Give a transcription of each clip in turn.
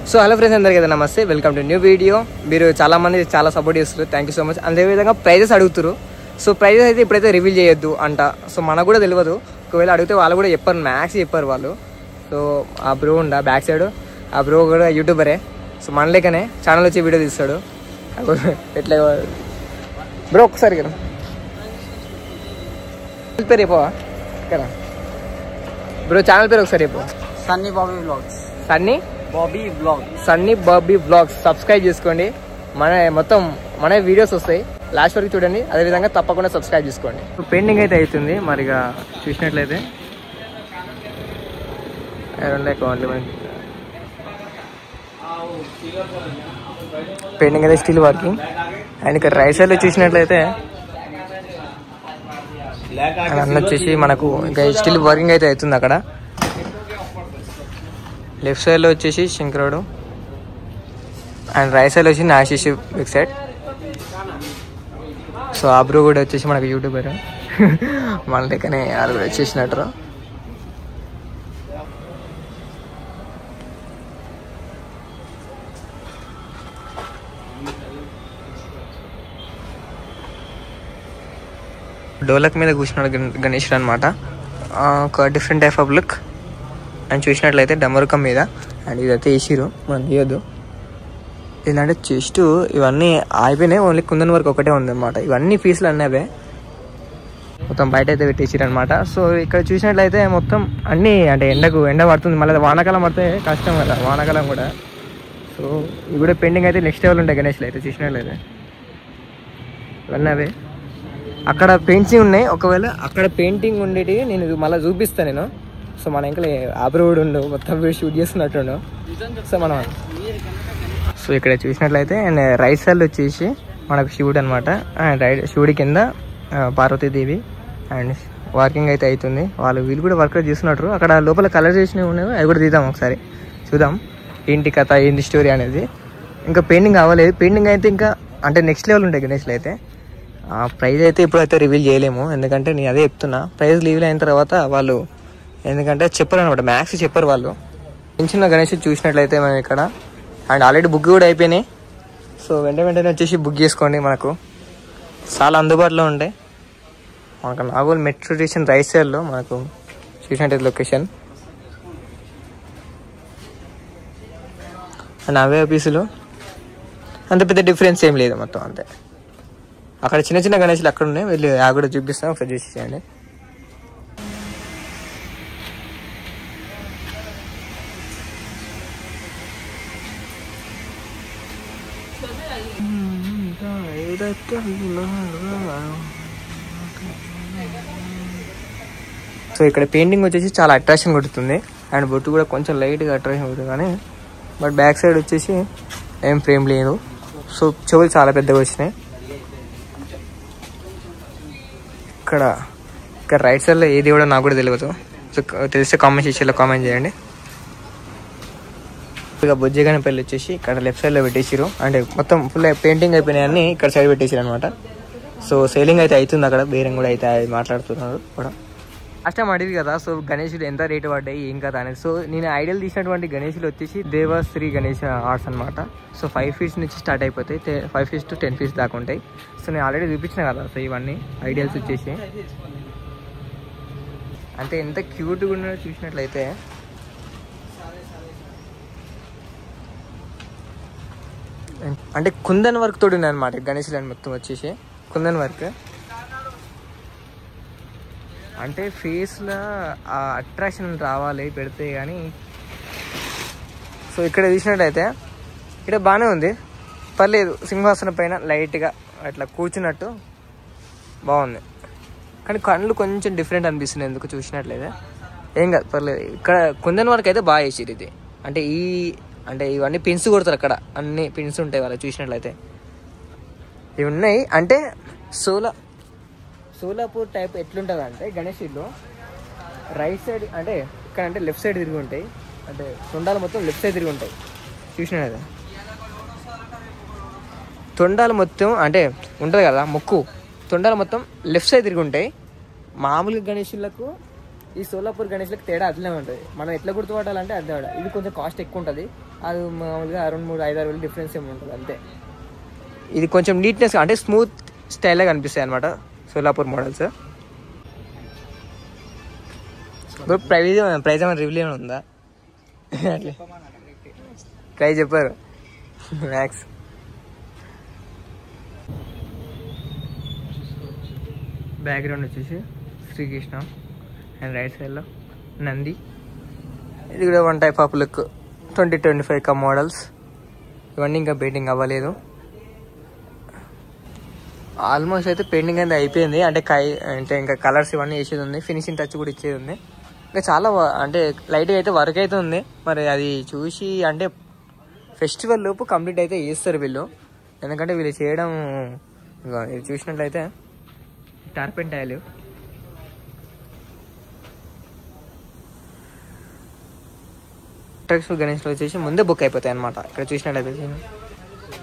So hello friends, అందరికీ కదా నమస్తే, వెల్కమ్ టు న్యూ వీడియో. మీరు చాలా మంది చాలా సపోర్ట్ చేస్తారు, థ్యాంక్ యూ సో మచ్. అదేవిధంగా ప్రైజెస్ అడుగుతారు. సో ప్రైజెస్ అయితే ఇప్పుడైతే రివీల్ చేయొద్దు అంట. సో మనకు కూడా తెలియదు, ఒకవేళ అడిగితే వాళ్ళు కూడా చెప్పారు, మ్యాక్స్ చెప్పారు వాళ్ళు. సో ఆ బ్రో ఉండ బ్యాక్ సైడ్, ఆ బ్రో కూడా యూట్యూబరే. సో మన లేకనే ఛానల్ వచ్చి వీడియో తీస్తాడు. ఎట్లా బ్రో ఒకసారి కదా పేరు చెప్పవా కదా బ్రో, ఛానల్ పేరు ఒకసారి చెప్పు. Sunny Bobby vlogs. Sunny Bobby vlog. Sunny Bobby vlogs subscribe చేసుకోండి. మన వీడియోస్ వస్తాయి, లాస్ట్ వరకు చూడండి. అదేవిధంగా తప్పకుండా సబ్స్క్రైబ్ చేసుకోండి. పెయింటింగ్ అయితే అవుతుంది, మరిగా చూసినట్లయితే పెయింటింగ్ అయితే స్టిల్ వర్కింగ్. అండ్ ఇక్కడ రైట్ సైడ్ లో చూసినట్లయితే అన్న వచ్చేసి మనకు ఇంకా స్టిల్ వర్కింగ్ అయితే అవుతుంది. అక్కడ లెఫ్ట్ సైడ్ లో వచ్చేసి శంకరుడు అండ్ రైట్ సైడ్ లో వచ్చి నాశిష్ బ్యాక్ సైడ్. సో ఆ బ్రో కూడా వచ్చేసి మనకు యూట్యూబర్, మన లెక్కనే వాళ్ళు కూడా వచ్చేసినట్టు. డోలక్ మీద కూర్చున్నాడు గణేషుడు అనమాట. ఒక different type of look. And చూసినట్లయితే డమరుకం మీద. అండ్ ఇదైతే వేసిరు, మనం తీయొద్దు. ఏంటంటే చెస్ట్ ఇవన్నీ అయిపోయినాయి, ఓన్లీ కుందన్ వరకు ఒకటే ఉందన్నమాట. ఇవన్నీ పీసులు అన్నవే మొత్తం బయట అయితే పెట్టేసిరు అనమాట. సో ఇక్కడ చూసినట్లయితే మొత్తం అన్నీ అంటే ఎండ పడుతుంది, మళ్ళీ వానాకాలం పడితే కష్టం కదా, వానాకాలం కూడా. సో ఇవి కూడా పెండింగ్ అయితే నెక్స్ట్ లెవెల్ ఉంటాయి గణేష్లు అయితే. చూసినట్లయితే ఇవన్నీ అవే. అక్కడ పెయింటింగ్ ఉన్నాయి, ఒకవేళ అక్కడ పెయింటింగ్ ఉండేటి నేను మళ్ళీ చూపిస్తాను నేను. సో మన ఇంకా ఆబ్రోడ్ ఉండు మొత్తం షూట్ చేస్తున్నట్టుండు. సో ఇక్కడ చూసినట్లయితే రైట్ సైడ్ వచ్చేసి మనకు శివుడు అనమాట. అండ్ శివుడి కింద పార్వతీదేవి. అండ్ వర్కింగ్ అయితే అవుతుంది, వీళ్ళు కూడా వర్క్ చేస్తున్నట్టు. అక్కడ లోపల కలర్ చేసినవి ఉన్నాయి, అవి కూడా తీద్దాం ఒకసారి, చూద్దాం ఏంటి కథ, ఏంటి స్టోరీ అనేది. ఇంకా పెయింటింగ్ అవ్వలేదు, పెయింటింగ్ అయితే ఇంకా అంటే నెక్స్ట్ లెవెల్ ఉంటాయి గణేష్లు అయితే. ప్రైజ్ అయితే ఇప్పుడైతే రివీల్ చేయలేము, ఎందుకంటే నేను అదే చెప్తున్నా. ప్రైజ్ రివీల్ అయిన తర్వాత వాళ్ళు ఎందుకంటే చెప్పరు అనమాట, మ్యాథ్స్ చెప్పరు వాళ్ళు. చిన్న గణేష్ చూసినట్లయితే మనం ఇక్కడ. అండ్ ఆల్రెడీ బుక్ కూడా అయిపోయినాయి. సో వెంటనే వచ్చేసి బుక్ చేసుకోండి, మనకు చాలా అందుబాటులో ఉంటాయి. మనకు నాగోల్ మెట్రో స్టేషన్ రైట్ సైడ్లో మనకు చూసినట్టు లొకేషన్. అండ్ అవే ఆఫీసులు, అంత పెద్ద డిఫరెన్స్ ఏం లేదు, మొత్తం అంతే. అక్కడ చిన్న చిన్న గణేషులు అక్కడ ఉన్నాయి, వెళ్ళి ఆ కూడా చూపిస్తాం, ఒకసారి చూసేయండి. సో ఇక్కడ పెయింటింగ్ వచ్చేసి చాలా అట్రాక్షన్ కొడుతుంది. అండ్ బొట్టు కూడా కొంచెం లైట్గా అట్రాక్షన్ కొడుతుంది, కానీ బట్ బ్యాక్ సైడ్ వచ్చేసి ఏం ఫ్రేమ్ లేదు. సో చెవులు చాలా పెద్దగా వచ్చినాయి. ఇక్కడ రైట్ సైడ్లో ఏది కూడా నాకు కూడా తెలియదు. సో తెలిస్తే కామెంట్ సెక్షన్లో కామెంట్ చేయండి. ఇక బొజ్జగానే పెళ్ళి వచ్చేసి ఇక్కడ లెఫ్ట్ సైడ్లో పెట్టేసారు. అంటే మొత్తం ఫుల్ పెయింటింగ్ అయిపోయినాయి అన్ని ఇక్కడ సైడ్ పెట్టేసారు అనమాట. సో సేలింగ్ అయితే అవుతుంది అక్కడ, బేరం కూడా అయితే మాట్లాడుతున్నారు కూడా. లాస్ట్ టైం అడిగి కదా, సో గణేషులు ఎంత రేటు పడ్డాయి ఏం కదా అనేది. సో నేను ఐడియల్ తీసినటువంటి గణేషులు వచ్చేసి దేవశ్రీ గణేష్ ఆర్ట్స్ అనమాట. సో 5 feet నుంచి స్టార్ట్ అయిపోతాయి, 5 feet to 10 feet దాకా ఉంటాయి. సో నేను ఆల్రెడీ చూపించిన కదా. సో ఇవన్నీ ఐడియల్స్ వచ్చేసి అంటే ఎంత క్యూట్గా ఉన్నాయో చూసినట్లయితే. అంటే కుందన్ వర్క్ తోటి ఉన్నాయి అనమాట గణేషులు అని మొత్తం వచ్చేసి కుందన్ వర్క్. అంటే ఫేస్లో ఆ అట్రాక్షన్ రావాలి పెడితే కానీ. సో ఇక్కడ చూసినట్టయితే ఇక్కడ బాగానే ఉంది, పర్లేదు. సింహాసనం పైన లైట్గా అట్లా కూర్చున్నట్టు బాగుంది, కానీ కళ్ళు కొంచెం డిఫరెంట్ అనిపిస్తుంది ఎందుకు చూసినట్లయితే. ఏం కాదు, పర్లేదు. ఇక్కడ కుందన్ వర్క్ అయితే బాగా వేసారు ఇది. అంటే ఇవన్నీ పిన్స్ కొడతారు, అక్కడ అన్ని పిన్స్ ఉంటాయి వాళ్ళు చూసినట్లయితే. ఇవి ఉన్నాయి అంటే సోలాపూర్ టైప్ ఎట్లుంటుంది అంటే గణేషుల్లో రైట్ సైడ్ అంటే ఇక్కడ అంటే లెఫ్ట్ సైడ్ తిరిగి ఉంటాయి. అంటే తొండాలు మొత్తం లెఫ్ట్ సైడ్ తిరిగి ఉంటాయి చూసినట్లయితే. తొండాలు మొత్తం అంటే ఉంటుంది కదా ముక్కు, తొండాలు మొత్తం లెఫ్ట్ సైడ్ తిరిగి ఉంటాయి. మామూలుగా గణేషులకు ఈ సోలాపూర్ గణేష్లకు తేడా అట్లనే ఉంటుంది. మనం ఎట్లా గుర్తుపట్టాలంటే అదే ఇది కొంచెం కాస్ట్ ఎక్కువ ఉంటుంది, అది మామూలుగా అరౌండ్ 3-5-6 వేలు డిఫరెన్స్ ఏమి ఉంటుంది అంతే. ఇది కొంచెం నీట్నెస్ అంటే స్మూత్ స్టైల్గా కనిపిస్తాయి అనమాట సోలాపూర్ మోడల్స్. ప్రైజ్ ఏమైనా రివ్యూ ఏమైనా ఉందా? ప్రైజ్ చెప్పారు మ్యాక్స్. బ్యాక్గ్రౌండ్ వచ్చేసి శ్రీకృష్ణ అండ్ రైట్ సైడ్లో నంది. ఇది కూడా one type of look 2025 models. ఇవన్నీ ఇంకా పెయింటింగ్ అవ్వలేదు. ఆల్మోస్ట్ అయితే పెయింటింగ్ అనేది అయిపోయింది. అంటే ఇంకా కలర్స్ ఇవన్నీ వేసేది ఉంది, ఫినిషింగ్ టచ్ కూడా ఇచ్చేది ఉంది. ఇంకా చాలా అంటే లైట్గా అయితే వర్క్ అయితే ఉంది. మరి అది చూసి అంటే ఫెస్టివల్ లోపు కంప్లీట్ అయితే చేస్తారు వీళ్ళు. ఎందుకంటే వీళ్ళు చేయడం ఇది చూసినట్లయితే టార్పెంటైల్. గణేష్లో వచ్చేసి ముందే బుక్ అయిపోతాయి అనమాట. ఇక్కడ చూసినట్లయితే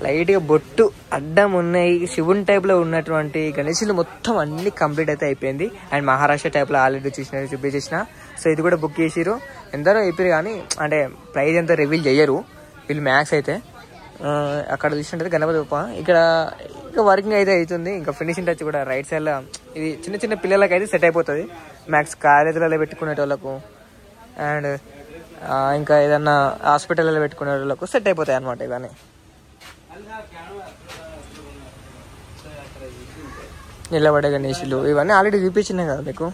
లైట్గా బొట్టు అడ్డం ఉన్నాయి. శివుని టైప్లో ఉన్నటువంటి గణేషులు మొత్తం అన్ని కంప్లీట్ అయితే అయిపోయింది. అండ్ మహారాష్ట్ర టైప్లో ఆల్రెడీ చూపించేసిన. సో ఇది కూడా బుక్ చేసిరు. ఎందరో అయిపోయారు కానీ అంటే ప్రైజ్ ఎంత రివీల్ చేయరు వీళ్ళు మ్యాక్స్ అయితే. అక్కడ చూసినట్టయితే గణపతి బొప్ప ఇక్కడ ఇంకా వర్కింగ్ అయితే అవుతుంది. ఇంకా ఫినిషింగ్ టచ్ కూడా రైట్ సైడ్లో ఇది చిన్న చిన్న పిల్లలకి అయితే సెట్ అయిపోతుంది. మ్యాక్స్ కాలేజీలలో పెట్టుకునే వాళ్ళకు అండ్ ఇంకా ఏదన్నా హాస్పిటల్లో పెట్టుకునే వాళ్ళకు సెట్ అయిపోతాయి అనమాట ఇవన్నీ. నిలబడే గణేషులు ఇవన్నీ ఆల్రెడీ చూపించినాయి కదా మీకు.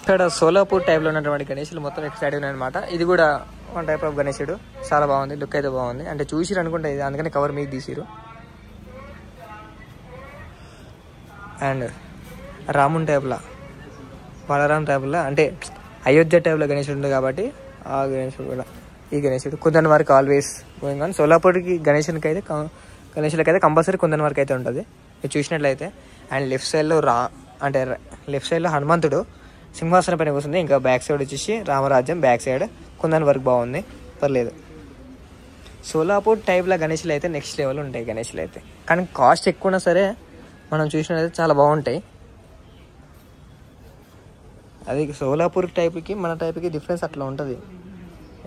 ఇక్కడ సోలాపూర్ టైప్లో ఉన్నటువంటి గణేషులు మొత్తం ఎక్సైడ్ ఉన్నాయి అనమాట. ఇది కూడా వన్ టైప్ ఆఫ్ గణేశుడు. చాలా బాగుంది, లుక్ అయితే బాగుంది. అంటే చూసిరు అనుకుంటే ఇది అందుకని కవర్ మీకు తీసిరు. అండ్ రామున్ టైప్లా బలరాం టైప్లో అంటే అయోధ్య టైప్లో గణేశుడు ఉంది కాబట్టి ఆ గణేశుడు కూడా ఈ గణేశుడు kundan work always going on. సోలాపూర్కి గణేశులకైతే కంపల్సరీ కుందన్ వర్క్ అయితే ఉంటుంది మీరు చూసినట్లయితే. అండ్ లెఫ్ట్ సైడ్లో లెఫ్ట్ సైడ్లో హనుమంతుడు సింహాసనం పైన కూర్చుంది. ఇంకా బ్యాక్ సైడ్ వచ్చేసి రామరాజ్యం, బ్యాక్ సైడ్ కుందన్ వర్క్ బాగుంది, పర్లేదు. సోలాపూర్ టైప్లో గణేశులు అయితే నెక్స్ట్ లెవెల్ ఉంటాయి గణేశులు అయితే. కానీ కాస్ట్ ఎక్కువ ఉన్నా సరే మనం చూసినట్లయితే చాలా బాగుంటాయి. అది సోలాపూర్ టైప్కి మన టైప్కి డిఫరెన్స్ అట్లా ఉంటుంది.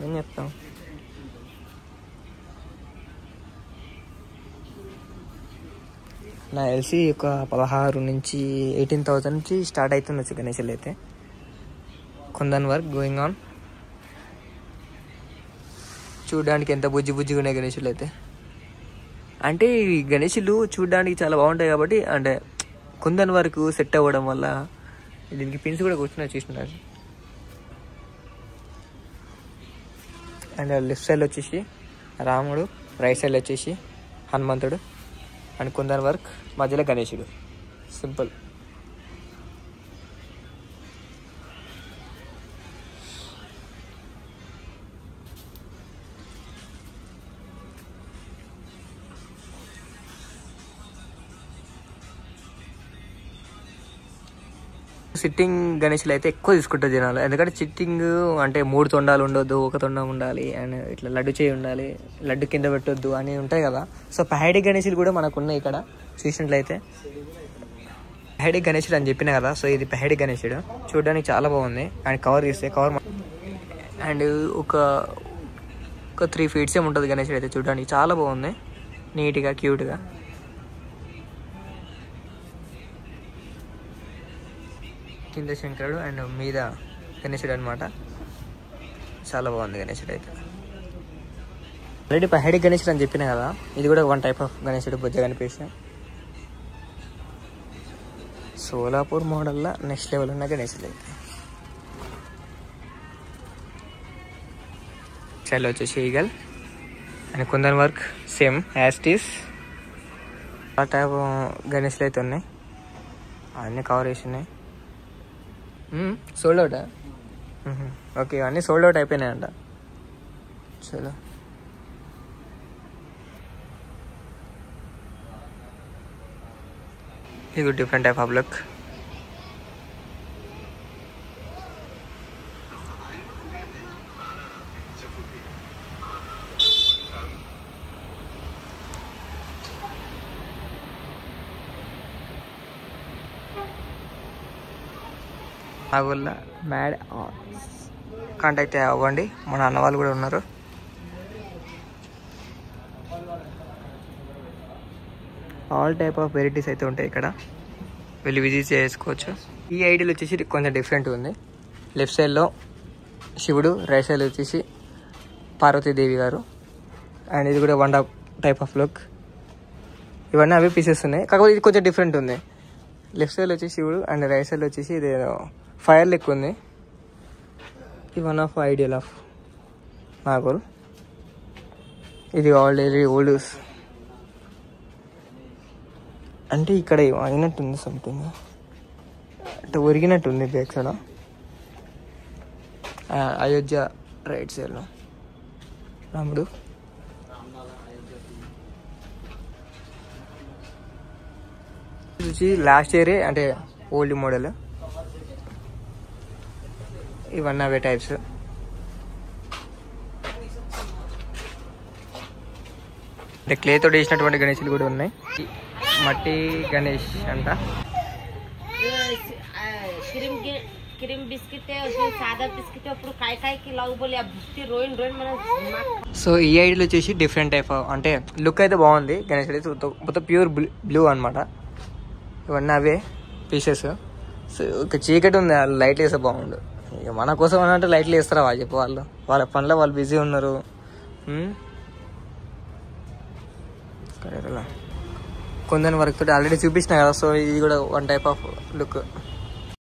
ఏం చెప్తాం. నాకు తెలిసి ఒక 16 నుంచి 18,000 నుంచి స్టార్ట్ అవుతుండొచ్చు గణేశులు అయితే. Kundan work going on. చూడడానికి ఎంత బుజ్జిగా ఉన్నాయి గణేశులు అయితే. అంటే ఈ గణేశులు చూడడానికి చాలా బాగుంటాయి కాబట్టి అంటే కుందన్ వర్క్ సెట్ అవ్వడం వల్ల దీనికి పిన్స్ కూడా కూర్చున్నా చూసినారు. అండ్ లెఫ్ట్ సైడ్ వచ్చేసి రాముడు, రైట్ సైడ్ వచ్చేసి హనుమంతుడు అండ్ కుందన్ వర్క్, మధ్యలో గణేశుడు. సింపుల్. సిట్టింగ్ గణేశులు అయితే ఎక్కువ తీసుకుంటారు జనాలు. ఎందుకంటే సిట్టింగ్ అంటే 3 తొండాలు ఉండొద్దు, 1 తొండం ఉండాలి అండ్ ఇట్లా లడ్డు చేయి ఉండాలి, లడ్డు కింద పెట్టొద్దు అని ఉంటాయి కదా. సో పహాడీ గణేశులు కూడా మనకు ఉన్నాయి ఇక్కడ చూసినట్లయితే. పహాడీ గణేశుడు అని చెప్పిన కదా. సో ఇది పహాడీ గణేశుడు చూడడానికి చాలా బాగుంది. అండ్ కవర్ తీస్తే అండ్ ఒక 3 feet ఏమి ఉంటుంది గణేశుడు అయితే. చూడడానికి చాలా బాగుంది, నీట్గా క్యూట్గా. కింద శంకరుడు అండ్ మీద గణేశుడు అనమాట. చాలా బాగుంది గణేశుడు అయితే. ఆల్రెడీ పహాడీ గణేశుడు అని చెప్పిన కదా. ఇది కూడా వన్ టైప్ ఆఫ్ గణేశుడు, బొజ్జ కనిపిస్తే. సోలాపూర్ మోడల్లో నెక్స్ట్ లెవెల్ ఉన్న గణేశుడు అయితే. స్టైల్ వచ్చేసి eagle and kundan work same as it is. ఆ టైప్ గణేశులు అయితే ఉన్నాయి, అన్నీ కవర్ చేసి ఉన్నాయి. సోల్డ్ అవుటా? ఓకే, అన్నీ సోల్డ్ అవుట్ అయిపోయినాయంట. చలో ఇది డిఫరెంట్ టైప్ ఆఫ్ లుక్. వల్ల మ్యాడ్ కాంటాక్ట్ అవ్వండి. మన అన్న వాళ్ళు కూడా ఉన్నారు. ఆల్ టైప్ ఆఫ్ వెరైటీస్ అయితే ఉంటాయి ఇక్కడ, వెళ్ళి విజిట్ చేసుకోవచ్చు. ఈ ఐడియాలో వచ్చేసి కొంచెం డిఫరెంట్ ఉంది. లెఫ్ట్ సైడ్లో శివుడు, రైట్ సైడ్లో వచ్చేసి పార్వతీదేవి గారు. అండ్ ఇది కూడా వన్ టైప్ ఆఫ్ లుక్. ఇవన్నీ అవే పీసెస్ ఉన్నాయి, కాకపోతే ఇది కొంచెం డిఫరెంట్ ఉంది. లెఫ్ట్ సైడ్లో వచ్చేసి శివుడు అండ్ రైట్ సైడ్లో వచ్చేసి ఇది ఫైర్ లెక్క ఉంది. ఇది one of ideal of Nagole. ఇది ఆల్రెడీ ఓల్డ్ అంటే ఇక్కడ అయినట్టుంది, సంథింగ్ అంటే ఒరిగినట్టుంది. బ్యాక్ సైడ్ అయోధ్య రైట్ సైడ్లో రాముడు. ఇది వచ్చి లాస్ట్ ఇయరే అంటే ఓల్డ్ మోడల్. ఇవన్నీ అవే టైప్స్. అంటే క్లేతో వేసినటువంటి గణేషులు కూడా ఉన్నాయి. మట్టి గణేష్ అంట. సో ఈ ఐడియాలో వచ్చేసి డిఫరెంట్ టైప్ అంటే లుక్ అయితే బాగుంది. గణేష్ అయితే మొత్తం ప్యూర్ బ్లూ అనమాట. ఇవన్నీ అవే పీసెస్. సో ఒక చీకటి ఉంది, లైట్లు వేస్తే బాగుండు. ఇక మన కోసం అని అంటే లైట్లు వేస్తారా వాళ్ళు చెప్పు, వాళ్ళ పనిలో వాళ్ళు బిజీ ఉన్నారు. కొందరి వర్క్ తోటి ఆల్రెడీ చూపించిన కదా. సో ఇది కూడా వన్ టైప్ ఆఫ్ లుక్.